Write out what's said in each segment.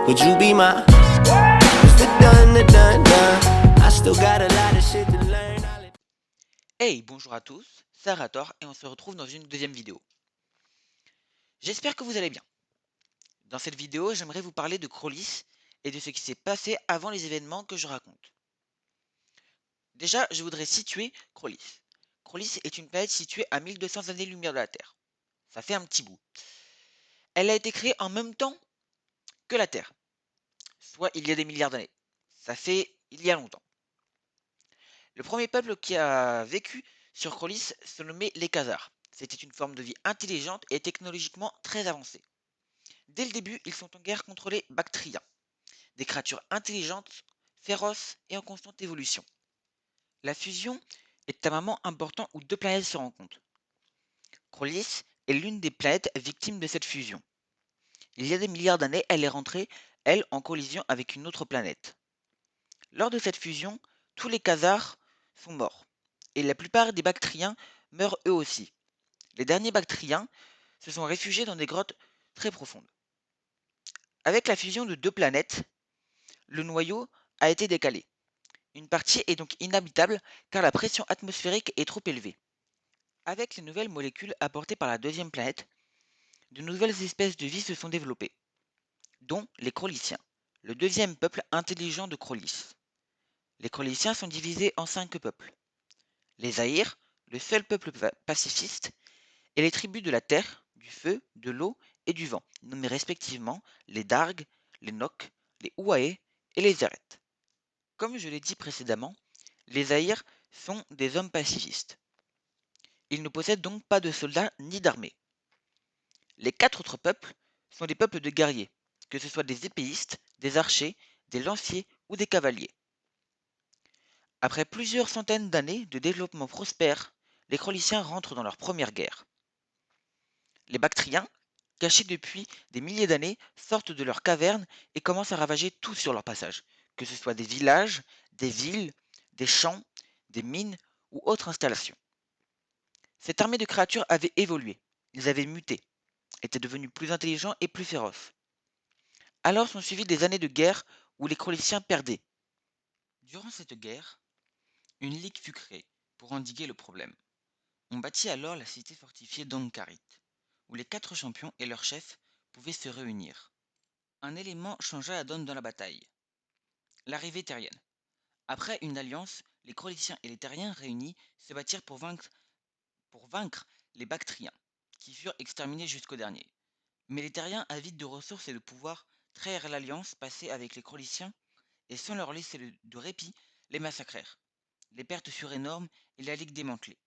Would you be my It's the done, I still got a lot of shit to learn. Hey, bonjour à tous, c'est Arator et on se retrouve dans une deuxième vidéo. J'espère que vous allez bien. Dans cette vidéo, j'aimerais vous parler de Crawlis et de ce qui s'est passé avant les événements que je raconte. Déjà, je voudrais situer Crawlis. Crawlis est une planète située à 1200 années-lumière de la Terre. Ça fait un petit bout. Elle a été créée en même temps que la Terre, soit il y a des milliards d'années. Ça fait il y a longtemps. Le premier peuple qui a vécu sur Crawlis se nommait les Khazars. C'était une forme de vie intelligente et technologiquement très avancée. Dès le début, ils sont en guerre contre les Bactriens, des créatures intelligentes, féroces et en constante évolution. La fusion est un moment important où deux planètes se rencontrent. Crawlis est l'une des planètes victimes de cette fusion. Il y a des milliards d'années, elle est rentrée, elle, en collision avec une autre planète. Lors de cette fusion, tous les Khazars sont morts, et la plupart des Bactriens meurent eux aussi. Les derniers Bactriens se sont réfugiés dans des grottes très profondes. Avec la fusion de deux planètes, le noyau a été décalé. Une partie est donc inhabitable car la pression atmosphérique est trop élevée. Avec les nouvelles molécules apportées par la deuxième planète, de nouvelles espèces de vie se sont développées, dont les Crawlisiens, le deuxième peuple intelligent de Crawlis. Les Crawlisiens sont divisés en 5 peuples. Les Aïrs, le seul peuple pacifiste, et les tribus de la terre, du feu, de l'eau et du vent, nommés respectivement les Dargues, les Nocs, les Ouaé et les Zereth. Comme je l'ai dit précédemment, les Aïrs sont des hommes pacifistes. Ils ne possèdent donc pas de soldats ni d'armée. Les 4 autres peuples sont des peuples de guerriers, que ce soit des épéistes, des archers, des lanciers ou des cavaliers. Après plusieurs centaines d'années de développement prospère, les Crawlisiens rentrent dans leur première guerre. Les Bactriens, cachés depuis des milliers d'années, sortent de leurs cavernes et commencent à ravager tout sur leur passage, que ce soit des villages, des villes, des champs, des mines ou autres installations. Cette armée de créatures avait évolué, ils avaient muté, étaient devenus plus intelligents et plus féroces. Alors sont suivies des années de guerre où les Crawlisiens perdaient. Durant cette guerre, une ligue fut créée pour endiguer le problème. On bâtit alors la cité fortifiée d'Ank'Harit, où les 4 champions et leurs chefs pouvaient se réunir. Un élément changea la donne dans la bataille. L'arrivée terrienne. Après une alliance, les Crawlisiens et les Terriens réunis se battirent pour vaincre les Bactriens, qui furent exterminés jusqu'au dernier. Mais les Terriens, avides de ressources et de pouvoir, trahirent l'alliance passée avec les Crawlisiens et sans leur laisser de répit, les massacrèrent. Les pertes furent énormes et la ligue démantelée.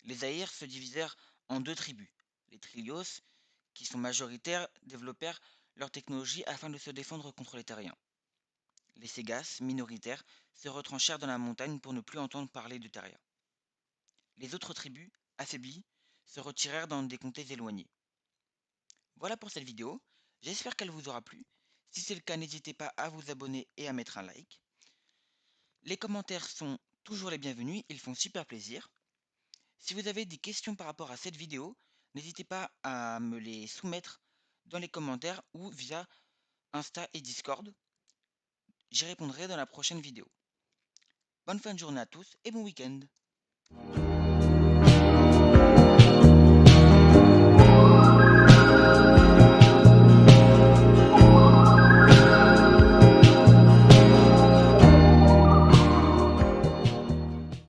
Les Aïrs se divisèrent en 2 tribus. Les Trilios, qui sont majoritaires, développèrent leur technologie afin de se défendre contre les Terriens. Les Ségas, minoritaires, se retranchèrent dans la montagne pour ne plus entendre parler de Terriens. Les autres tribus, affaiblies, se retirèrent dans des comtés éloignés. Voilà pour cette vidéo, j'espère qu'elle vous aura plu. Si c'est le cas, n'hésitez pas à vous abonner et à mettre un like. Les commentaires sont toujours les bienvenus, ils font super plaisir. Si vous avez des questions par rapport à cette vidéo, n'hésitez pas à me les soumettre dans les commentaires ou via Insta et Discord. J'y répondrai dans la prochaine vidéo. Bonne fin de journée à tous et bon week-end.